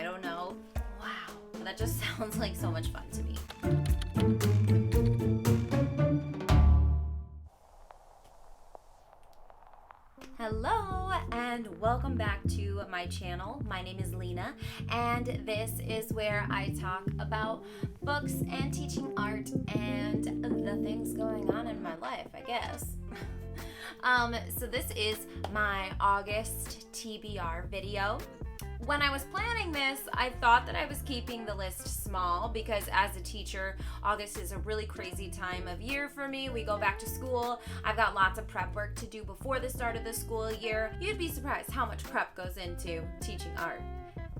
I don't know. Wow, that just sounds like so much fun to me. Hello and welcome back to my channel. My name is Lena and this is where I talk about books and teaching art and the things going on in my life, I guess. So this is my August TBR video. When I was planning this, I thought that I was keeping the list small because as a teacher, August is a really crazy time of year for me. We go back to school. I've got lots of prep work to do before the start of the school year. You'd be surprised how much prep goes into teaching art.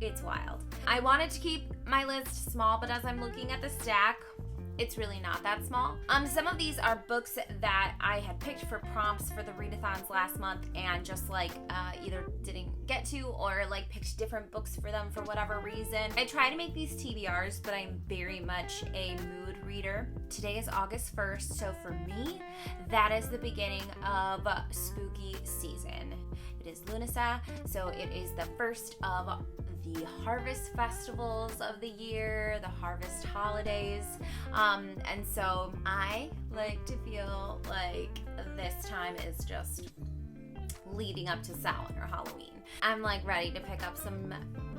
It's wild. I wanted to keep my list small, but as I'm looking at the stack, it's really not that small. Some of these are books that I had picked for prompts for the readathons last month and just either didn't get to or picked different books for them for whatever reason. I try to make these TBRs, but I'm very much a mood reader. Today is August 1st, so for me, that is the beginning of spooky season. It is Lunasa, so it is the first of the harvest festivals of the year, the harvest holidays, and so I like to feel like this time is just leading up to Samhain or Halloween. I'm ready to pick up some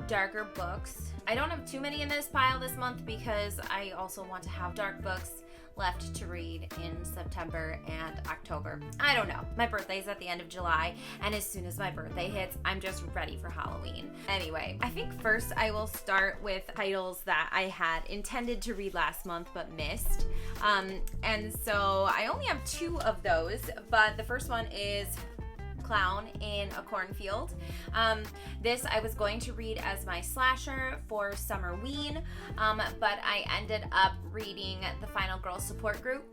darker books. I don't have too many in this pile this month because I also want to have dark books left to read in September and October. I don't know. My birthday's at the end of July, and as soon as my birthday hits, I'm just ready for Halloween. Anyway, I think first I will start with titles that I had intended to read last month but missed. And so I only have two of those, but the first one is Clown in a Cornfield. This I was going to read as my slasher for Summerween, but I ended up reading the Final Girl Support Group.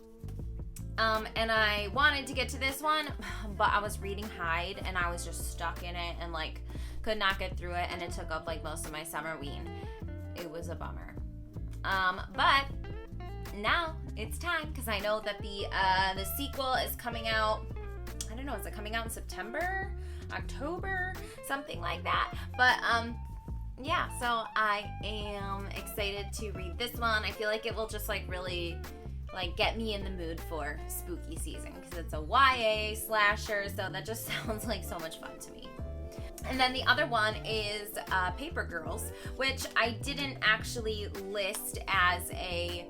And I wanted to get to this one, but I was reading Hyde and I was just stuck in it and could not get through it, and it took up most of my Summerween. It was a bummer. But now it's time because I know that the sequel is coming out. I don't know, is it coming out in September, October, something like that? But yeah, so I am excited to read this one. I feel like it will just really get me in the mood for spooky season because it's a YA slasher, so that just sounds like so much fun to me. And then the other one is Paper Girls, which I didn't actually list as a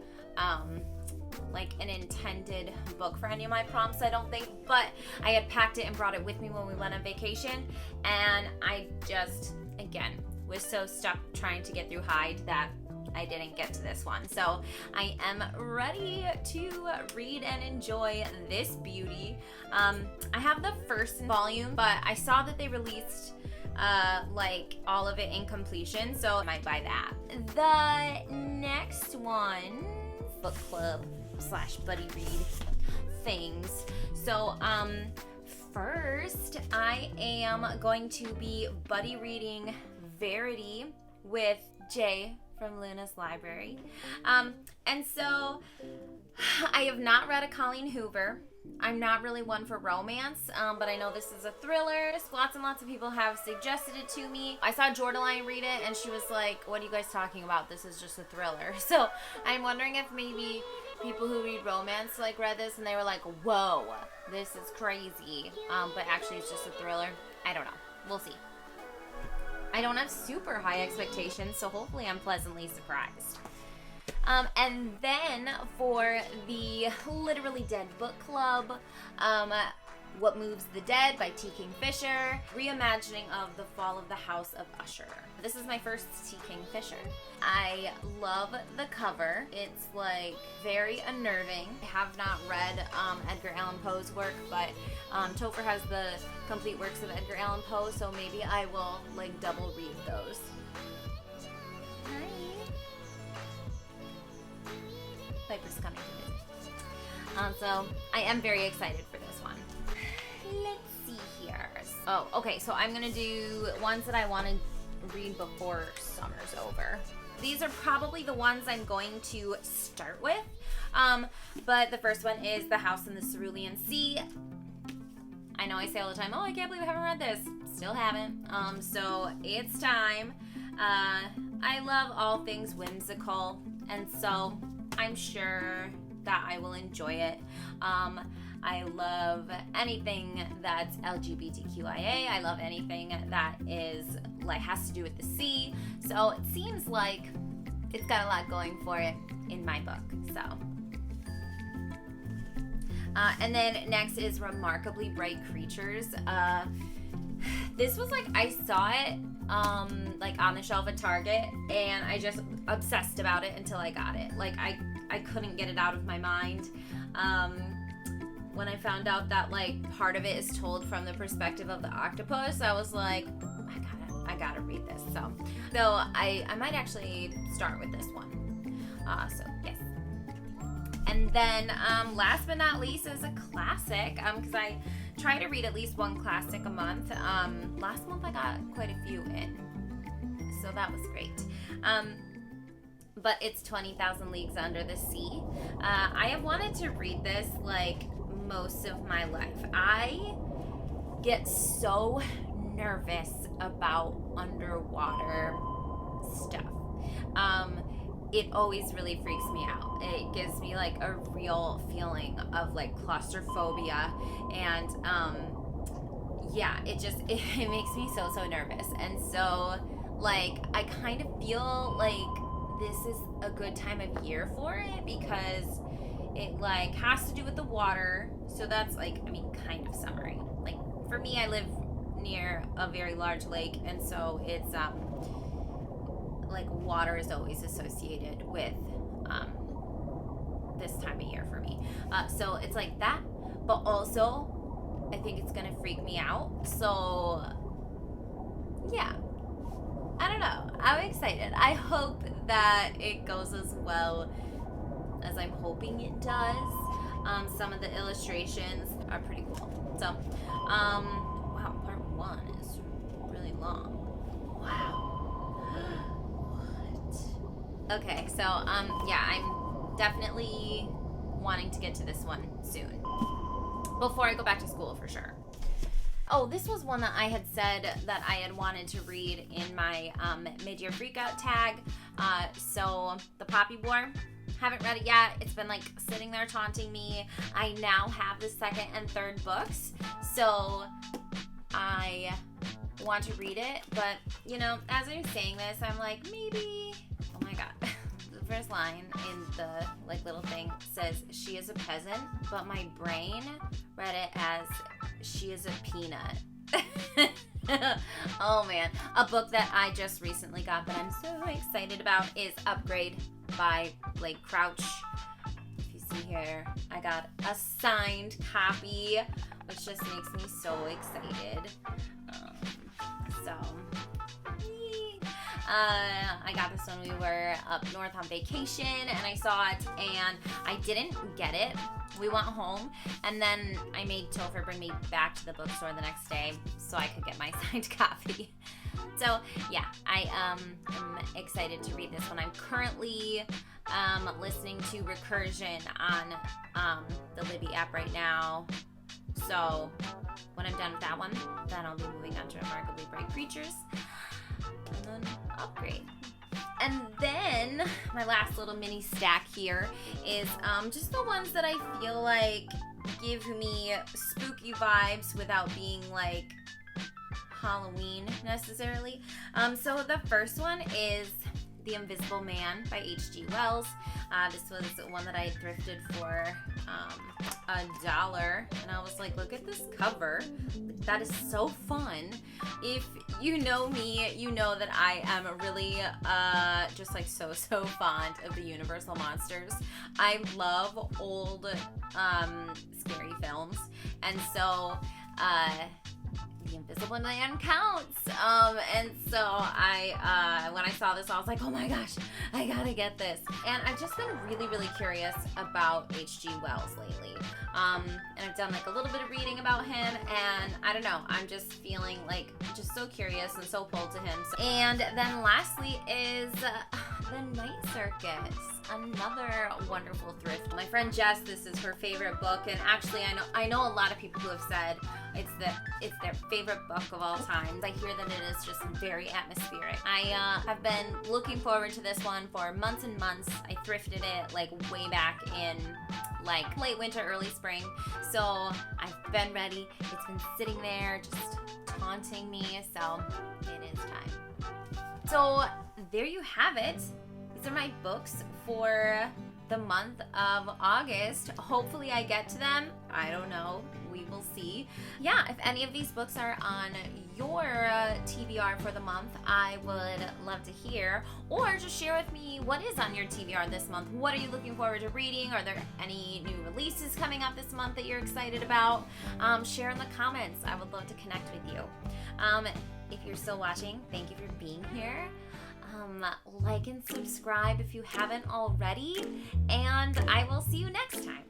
an intended book for any of my prompts, I don't think, but I had packed it and brought it with me when we went on vacation, and I just, again, was so stuck trying to get through Hyde that I didn't get to this one. So I am ready to read and enjoy this beauty. I have the first volume, but I saw that they released all of it in completion, so I might buy that. The next one, book club / buddy read things. So first I am going to be buddy reading Verity with Jay from Luna's Library. And so I have not read a Colleen Hoover. I'm not really one for romance, but I know this is a thriller. Lots and lots of people have suggested it to me. I saw Jordaline read it, and she was like, what are you guys talking about? This is just a thriller. So I'm wondering if maybe people who read romance read this, and they were like, whoa, this is crazy. But actually it's just a thriller. I don't know. We'll see. I don't have super high expectations, so hopefully I'm pleasantly surprised. And then for the Literally Dead book club, What Moves the Dead by T. Kingfisher, reimagining of The Fall of the House of Usher. This is my first T. Kingfisher. I love the cover. It's very unnerving. I have not read Edgar Allan Poe's work, but Topher has the complete works of Edgar Allan Poe, so maybe I will double read those. Hi. Piper's coming to visit. So I am very excited for this one. Let's see here. Oh, okay, so I'm gonna do ones that I want to read before summer's over. These are probably the ones I'm going to start with. But the first one is The House in the Cerulean Sea. I know I say all the time, oh, I can't believe I haven't read this. Still haven't. So it's time. I love all things whimsical, and so I'm sure that I will enjoy it. I love anything that's LGBTQIA. I love anything that is has to do with the sea. So it seems like it's got a lot going for it in my book. So, and then next is Remarkably Bright Creatures. This was I saw it on the shelf at Target, and I just obsessed about it until I got it. I couldn't get it out of my mind. When I found out that part of it is told from the perspective of the octopus, I was like, I gotta read this. So I might actually start with this one. So yes. And then last but not least is a classic, because I try to read at least one classic a month. Last month I got quite a few in, so that was great. But it's 20,000 Leagues Under the Sea. I have wanted to read this most of my life. I get so nervous about underwater stuff. It always really freaks me out. It gives me a real feeling of claustrophobia, and it makes me so nervous. And so I kind of feel this is a good time of year for it, because it has to do with the water. So that's kind of summery. For me, I live near a very large lake, and so it's water is always associated with this time of year for me. So it's that, but also I think it's gonna freak me out. So yeah, I don't know. I'm excited. I hope that it goes as well as I'm hoping it does. Some of the illustrations are pretty cool. So, wow, part 1 is really long. Wow. What? Okay, so, yeah, I'm definitely wanting to get to this one soon. Before I go back to school, for sure. Oh, this was one that I had said that I had wanted to read in my mid-year freakout tag. So, The Poppy War. Haven't read it yet. It's been sitting there taunting me. I now have the second and third books, so I want to read it. But as I'm saying this, I'm maybe. Oh my god, the first line in the little thing says she is a peasant, but my brain read it as she is a peanut. Oh man, a book that I just recently got that I'm so excited about is Upgrade by Blake Crouch. If you see here, I got a signed copy, which just makes me so excited. I got this when we were up north on vacation, and I saw it, and I didn't get it. We went home, and then I made Topher bring me back to the bookstore the next day so I could get my signed copy. So yeah, I am excited to read this one. I'm currently listening to Recursion on the Libby app right now. So when I'm done with that one, then I'll be moving on to Remarkably Bright Creatures, and then Upgrade. And then my last little mini stack here is just the ones that I feel give me spooky vibes without being Halloween necessarily. So the first one is The Invisible Man by H.G. Wells. This was one that I thrifted for $1, and I was look at this cover. That is so fun. If you know me, you know that I am really just so fond of the Universal monsters. I love old scary films, and so The Invisible Man counts. And so I when I saw this, I was like, oh my gosh, I gotta get this. And I've just been really, really curious about H.G. Wells lately. And I've done a little bit of reading about him, and I don't know, I'm just feeling just so curious and so pulled to him. And then lastly is The Night Circus, another wonderful thrift. My friend Jess, this is her favorite book, and actually I know a lot of people who have said it's their favorite book of all time. I hear that it is just very atmospheric. I have been looking forward to this one for months and months. I thrifted it like way back in like late winter, early spring. So I've been ready. It's been sitting there just taunting me, so it is time. So there you have it. These are my books for the month of August. Hopefully I get to them. I don't know. We will see. Yeah, if any of these books are on your TBR for the month, I would love to hear. Or just share with me what is on your TBR this month. What are you looking forward to reading? Are there any new releases coming up this month that you're excited about? Share in the comments. I would love to connect with you. If you're still watching, thank you for being here. Like and subscribe if you haven't already, and I will see you next time.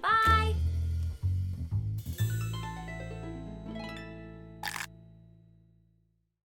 Bye!